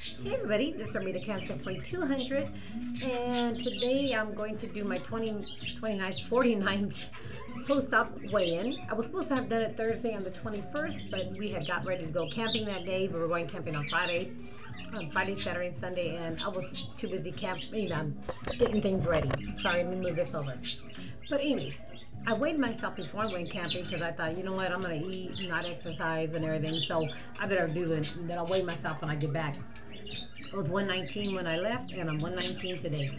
Hey everybody, this is Armida Cancer Free 200, and today I'm going to do my 49th post-op weigh-in. I was supposed to have done it Thursday on the 21st, but we had got ready to go camping that day. We were going camping on Friday, Saturday, and Sunday, and I was too busy getting things ready. Sorry, let me move this over. But anyways, I weighed myself before I went camping because I thought, you know what, I'm going to eat, not exercise and everything, so I better do it, and then I'll weigh myself when I get back. I was 119 when I left, and I'm 119 today.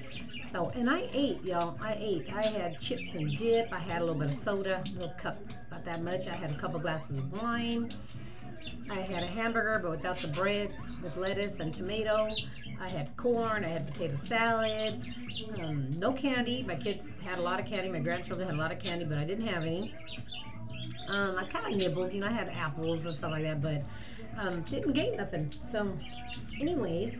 So, and I ate, y'all. I ate. I had chips and dip. I had a little bit of soda, a little cup, not that much. I had a couple glasses of wine. I had a hamburger, but without the bread, with lettuce and tomato. I had corn. I had potato salad. No candy. My kids had a lot of candy. My grandchildren had a lot of candy, but I didn't have any. I kind of nibbled. I had apples and stuff like that, but didn't gain nothing. So, anyways,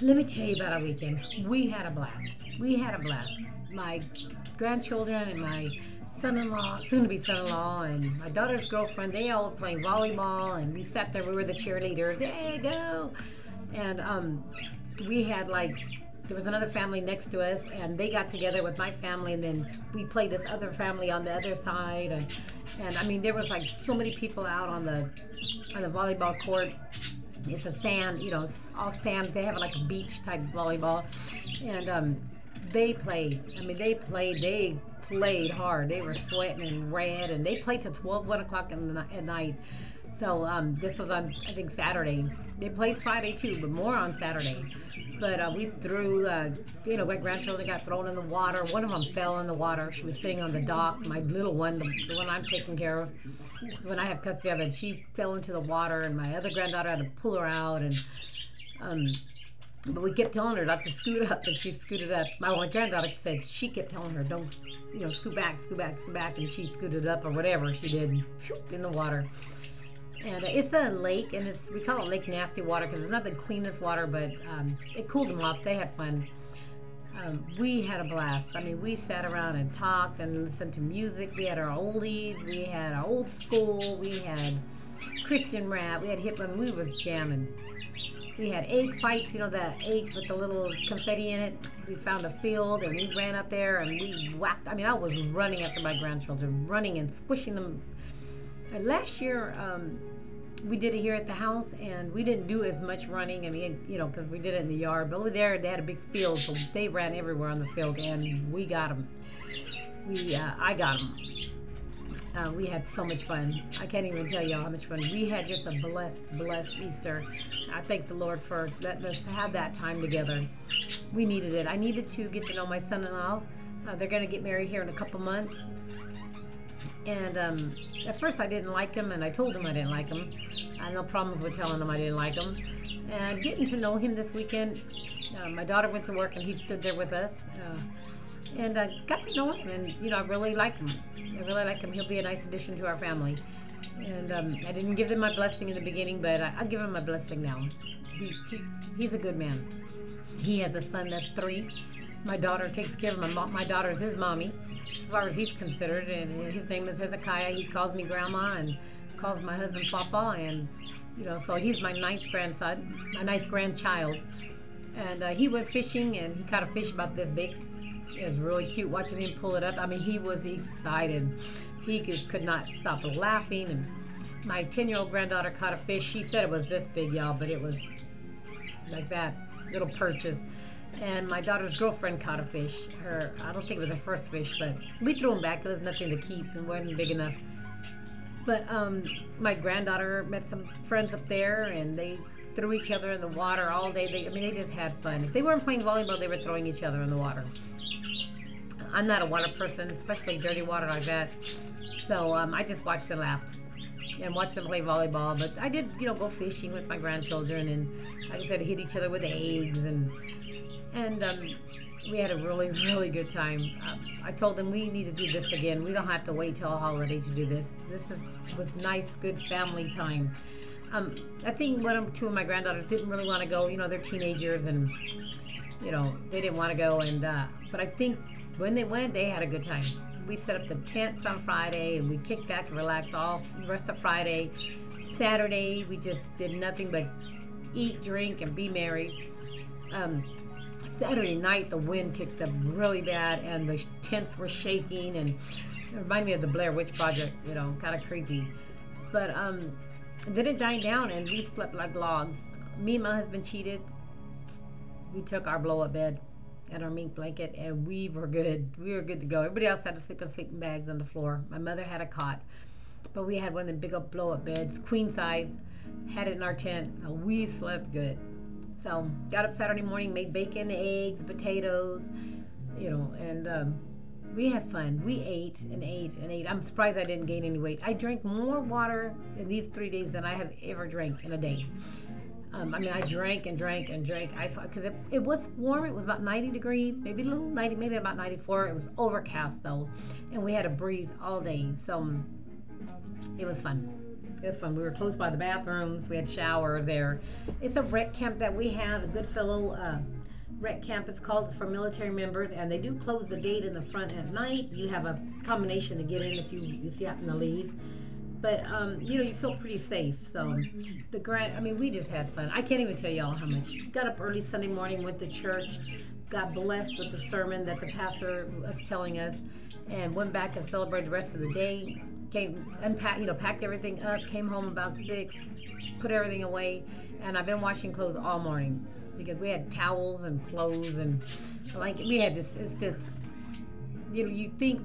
let me tell you about our weekend. We had a blast. We had a blast. My grandchildren and my son-in-law, soon-to-be son-in-law, and my daughter's girlfriend, they all were playing volleyball, and we sat there. We were the cheerleaders. Hey, go! And we had there was another family next to us, and they got together with my family, and then we played this other family on the other side, and I mean, there was so many people out on the volleyball court. It's a sand, it's all sand. They have a beach type volleyball, and they played. I mean, they played hard. They were sweating and red, and they played till 1 o'clock at night. So this was on, I think, Saturday. They played Friday too, but more on Saturday. But we threw, my grandchildren got thrown in the water. One of them fell in the water. She was sitting on the dock. My little one, the one I'm taking care of, when I have custody of it, she fell into the water, and my other granddaughter had to pull her out. And but we kept telling her not to scoot up, and she scooted up. My one granddaughter said she kept telling her, don't, scoot back, scoot back, scoot back, and she scooted up or whatever she did, and in the water. And it's a lake, and we call it Lake Nasty Water because it's not the cleanest water, but it cooled them off. They had fun. We had a blast. I mean, we sat around and talked and listened to music. We had our oldies. We had our old school. We had Christian rap. We had hip hop. We was jamming. We had egg fights, the eggs with the little confetti in it. We found a field, and we ran up there, and we whacked. I mean, I was running after my grandchildren, running and squishing them. And last year, we did it here at the house, and we didn't do as much running. I mean, because we did it in the yard. But over there, they had a big field, so they ran everywhere on the field, and we got them. I got them. We had so much fun. I can't even tell y'all how much fun. We had just a blessed Easter. I thank the Lord for letting us have that time together. We needed it. I needed to get to know my son-in-law. They're going to get married here in a couple months. And at first I didn't like him, and I told him I didn't like him. I had no problems with telling him I didn't like him. And getting to know him this weekend, my daughter went to work, and he stood there with us. And I got to know him, and I really like him. I really like him. He'll be a nice addition to our family. And I didn't give him my blessing in the beginning, but I'll give him my blessing now. He's a good man. He has a son that's 3. My daughter takes care of him. My daughter is his mommy, as far as he's considered, and his name is Hezekiah. He calls me grandma and calls my husband papa, and so he's my 9th grandson, my 9th grandchild. And he went fishing, and he caught a fish about this big. It was really cute watching him pull it up. I mean, he was excited. He could not stop laughing. And my 10-year-old granddaughter caught a fish. She said it was this big, y'all, but it was like that, little perches. And my daughter's girlfriend caught a fish. I don't think it was her first fish, but we threw him back. It was nothing to keep and wasn't big enough. But my granddaughter met some friends up there, and they threw each other in the water all day. They just had fun. If they weren't playing volleyball, they were throwing each other in the water. I'm not a water person, especially dirty water like that. So I just watched and laughed and watched them play volleyball. But I did, go fishing with my grandchildren, and like I said, hit each other with eggs, and we had a really, really good time. I told them we need to do this again. We don't have to wait till a holiday to do this. Was nice, good family time. I think 2 of my granddaughters didn't really want to go. They're teenagers, and they didn't want to go. And but I think when they went, they had a good time. We set up the tents on Friday, and we kicked back and relaxed all the rest of Friday. Saturday, we just did nothing but eat, drink, and be merry. Saturday night, the wind kicked up really bad, and the tents were shaking, and it reminded me of the Blair Witch Project, you know, kind of creepy. But then it died down, and we slept like logs. Me and my husband cheated. We took our blow-up bed and our mink blanket, and we were good. We were good to go. Everybody else had to sleep in sleeping bags on the floor. My mother had a cot, but we had one of the big old blow-up beds, queen size, had it in our tent. We slept good. So got up Saturday morning, made bacon, eggs, potatoes, you know, and we had fun. We ate and ate and ate. I'm surprised I didn't gain any weight. I drank more water in these 3 days than I have ever drank in a day. I mean, I drank and drank and drank. I thought, because it was warm. It was about 90 degrees, maybe a little 90, maybe about 94. It was overcast though, and we had a breeze all day. So it was fun. It was fun. We were close by the bathrooms. We had showers there. It's a rec camp that we have, a Goodfellow rec camp. It's called. It's for military members, and they do close the gate in the front at night. You have a combination to get in if you happen to leave. But you know, you feel pretty safe. So I mean, we just had fun. I can't even tell y'all how much. Got up early Sunday morning, went to church, got blessed with the sermon that the pastor was telling us, and went back and celebrated the rest of the day. Packed everything up, came home about 6, put everything away, and I've been washing clothes all morning because we had towels and clothes and blanket. We had just, it's just, you know, you think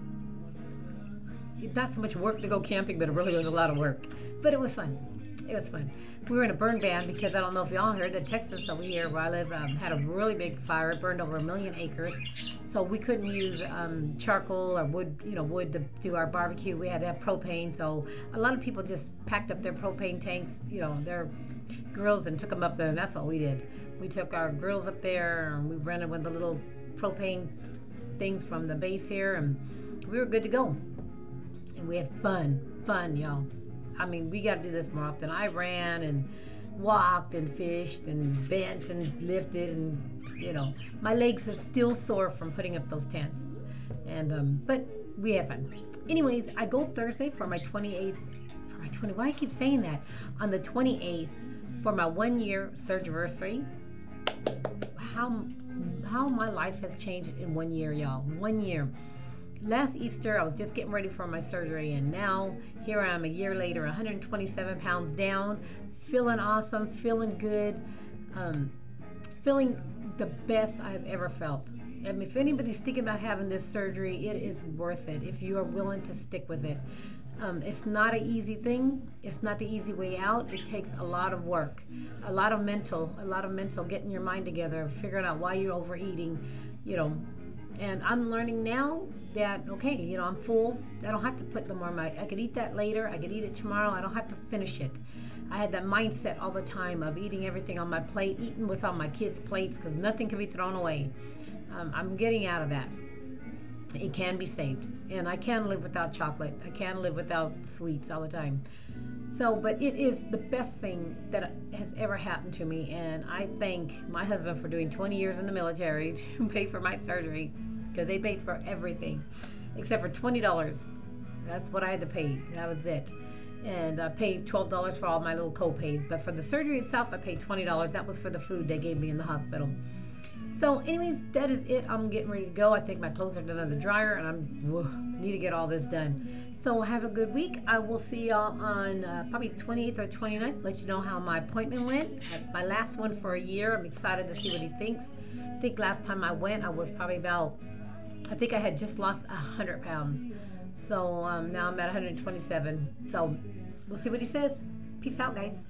it's not so much work to go camping, but it really was a lot of work. But it was fun. It was fun. We were in a burn ban because I don't know if y'all heard that Texas over here where I live had a really big fire. It burned over 1 million acres. So we couldn't use charcoal or wood, wood to do our barbecue. We had to have propane. So a lot of people just packed up their propane tanks, their grills, and took them up there. And that's what we did. We took our grills up there and we rented one of the little propane things from the base here, and we were good to go. And we had fun, y'all. I mean, we got to do this more often. I ran and walked and fished and bent and lifted, and my legs are still sore from putting up those tents. And but we had fun. Anyways, I go Thursday for my 28th. Why I keep saying that? On the 28th for my 1-year surgery. How my life has changed in 1 year, y'all. 1 year. Last Easter, I was just getting ready for my surgery, and now here I am a year later, 127 pounds down, feeling awesome, feeling good, feeling the best I've ever felt. And if anybody's thinking about having this surgery, it is worth it if you are willing to stick with it. It's not an easy thing. It's not the easy way out. It takes a lot of work, a lot of mental, getting your mind together, figuring out why you're overeating, And I'm learning now that, okay, I'm full. I don't have to put them on I could eat that later. I could eat it tomorrow. I don't have to finish it. I had that mindset all the time of eating everything on my plate, eating what's on my kids' plates, because nothing can be thrown away. I'm getting out of that. It can be saved. And I can live without chocolate. I can live without sweets all the time. So, but it is the best thing that has ever happened to me. And I thank my husband for doing 20 years in the military to pay for my surgery, because they paid for everything except for $20. That's what I had to pay. That was it. And I paid $12 for all my little co-pays. But for the surgery itself, I paid $20. That was for the food they gave me in the hospital. So anyways, that is it. I'm getting ready to go. I think my clothes are done on the dryer, and I need to get all this done. So have a good week. I will see y'all on probably the 28th or 29th. Let you know how my appointment went. My last one for a year. I'm excited to see what he thinks. I think last time I went, I was probably I think I had just lost 100 pounds. So now I'm at 127. So we'll see what he says. Peace out, guys.